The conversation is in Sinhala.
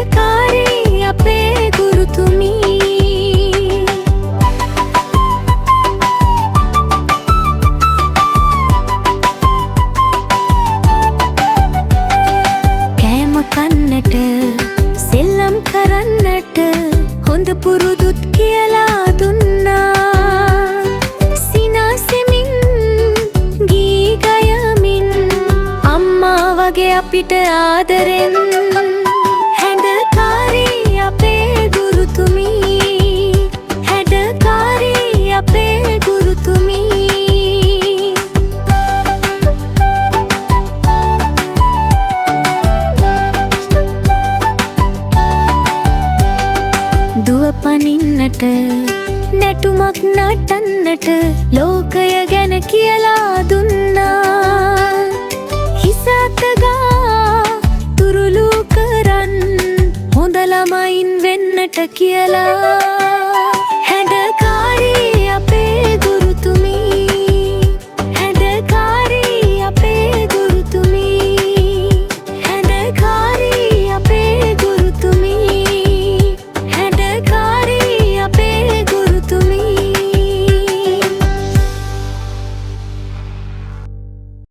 හැඩකාරී අපේ ගුරුතුමී. කෑම කන්නට සෙල්ලම් කරන්නට හොඳ පුරුදුත් කියලා දුන්නා. සිනාසෙමින් ගී ගයමින් අම්මා වගේ අපිට ආදරෙන්. හැඩකාරී අපේ ගුරුතුමී. හැඩකාරී අපේ ගුරුතුමී. දුව පනින්නට නැටුමක් නටන්නට ලෝකය ගැන කියලා දුන්නා. හිස අතගා තුරුළු කරන් හොඳ ළමයින් වෙන්නට කියලා